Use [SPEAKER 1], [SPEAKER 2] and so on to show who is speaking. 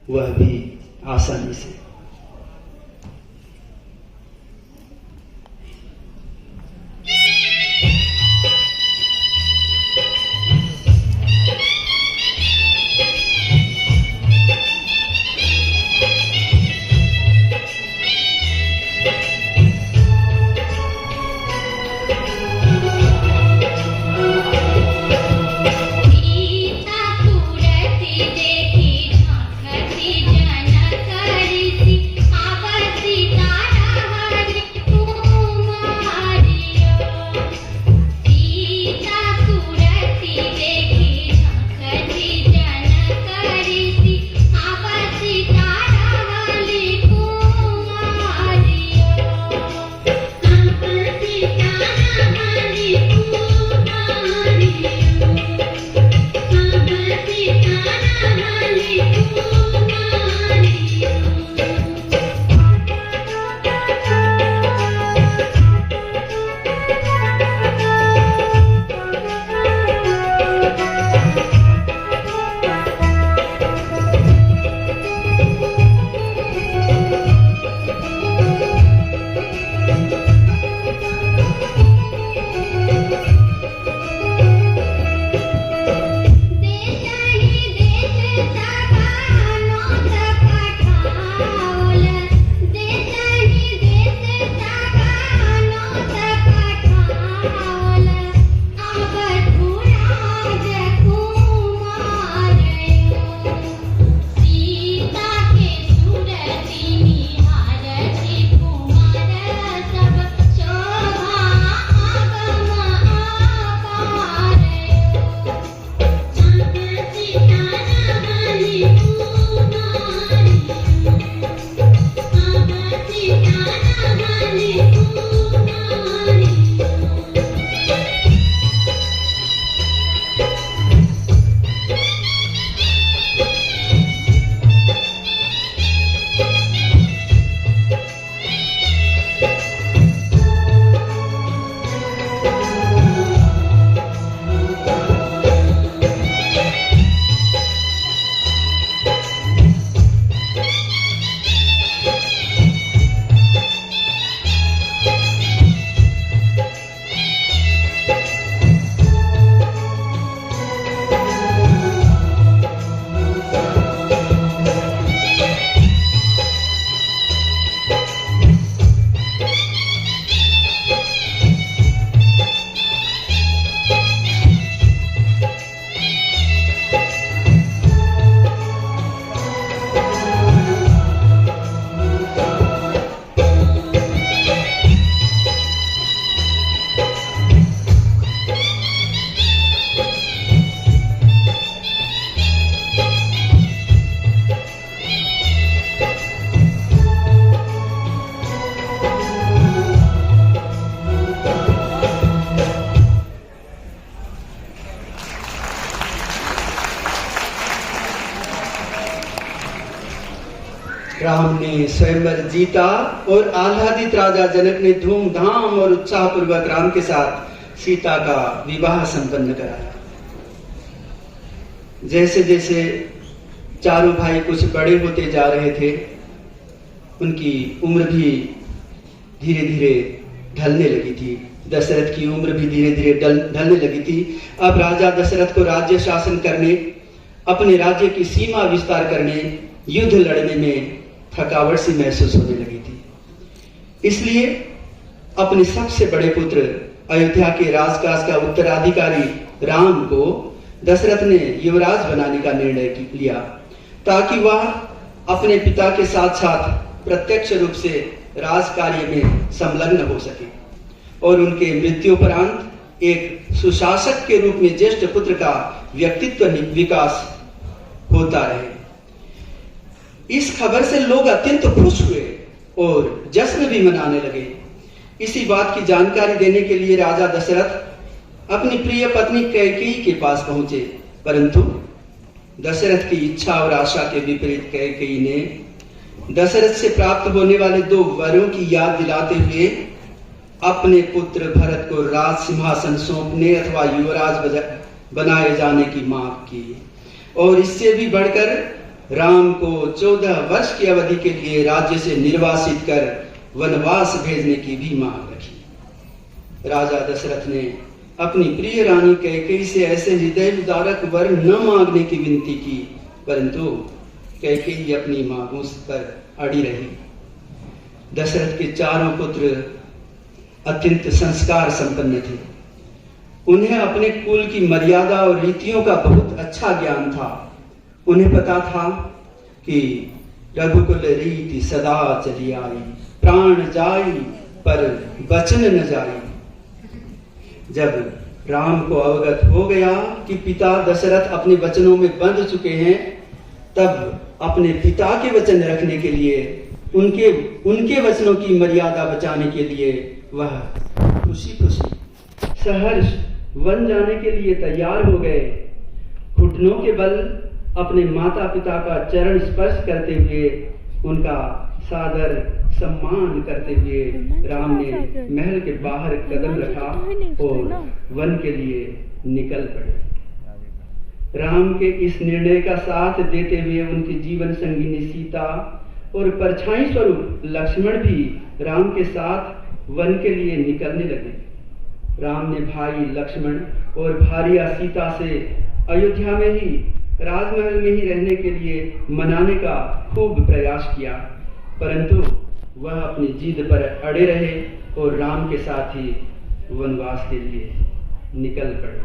[SPEAKER 1] वह भी आसानी से। राम ने स्वयंवर जीता और आह्लादित राजा जनक ने धूमधाम और उत्साह पूर्वक राम के साथ सीता का विवाह संपन्न कराया। जैसे जैसे चारों भाई कुछ बड़े होते जा रहे थे, उनकी उम्र भी धीरे धीरे ढलने लगी थी। दशरथ की उम्र भी धीरे धीरे ढलने लगी थी। अब राजा दशरथ को राज्य शासन करने, अपने राज्य की सीमा विस्तार करने, युद्ध लड़ने में थकावट सी महसूस होने लगी थी। इसलिए अपने सबसे बड़े पुत्र अयोध्या के राजकाज का उत्तराधिकारी राम को दशरथ ने युवराज बनाने का निर्णय लिया, ताकि वह अपने पिता के साथ साथ प्रत्यक्ष रूप से राजकार्य में संलग्न हो सके और उनके मृत्युपरांत एक सुशासक के रूप में ज्येष्ठ पुत्र का व्यक्तित्व विकास होता रहे। इस खबर से लोग अत्यंत खुश हुए और जश्न भी मनाने लगे। इसी बात की जानकारी देने के लिए राजा दशरथ अपनी प्रिय पत्नी कैकेयी के पास पहुंचे, परंतु दशरथ की इच्छा और आशा के विपरीत कैकेयी ने दशरथ से प्राप्त होने वाले 2 वरों की याद दिलाते हुए अपने पुत्र भरत को राज सिंहासन सौंपने अथवा युवराज बनाए जाने की मांग की और इससे भी बढ़कर राम को 14 वर्ष की अवधि के लिए राज्य से निर्वासित कर वनवास भेजने की भी मांग रखी। राजा दशरथ ने अपनी प्रिय रानी कैकेयी से ऐसे हृदय उदारक वर न मांगने की विनती की, परंतु कैकेयी अपनी मांगों पर अड़ी रही। दशरथ के चारों पुत्र अत्यंत संस्कार संपन्न थे। उन्हें अपने कुल की मर्यादा और रीतियों का बहुत अच्छा ज्ञान था। उन्हें पता था कि रघुकुल रीति सदा चली आई, प्राण जाई पर वचन न जाई। जब राम को अवगत हो गया कि पिता दशरथ अपने वचनों में बंध चुके हैं, तब अपने पिता के वचन रखने के लिए, उनके वचनों की मर्यादा बचाने के लिए वह खुशी खुशी सहर्ष वन जाने के लिए तैयार हो गए। घुटनों के बल अपने माता पिता का चरण स्पर्श करते हुए, उनका सादर सम्मान करते हुए राम ने महल के बाहर कदम रखा और वन के लिए निकल पड़े। राम के इस निर्णय का साथ देते हुए उनकी जीवन संगिनी सीता और परछाई स्वरूप लक्ष्मण भी राम के साथ वन के लिए निकलने लगे। राम ने भाई लक्ष्मण और भार्या सीता से अयोध्या में ही, राजमहल में ही रहने के लिए मनाने का खूब प्रयास किया, परंतु वह अपनी जिद पर अड़े रहे और राम के साथ ही वनवास के लिए निकल पड़े।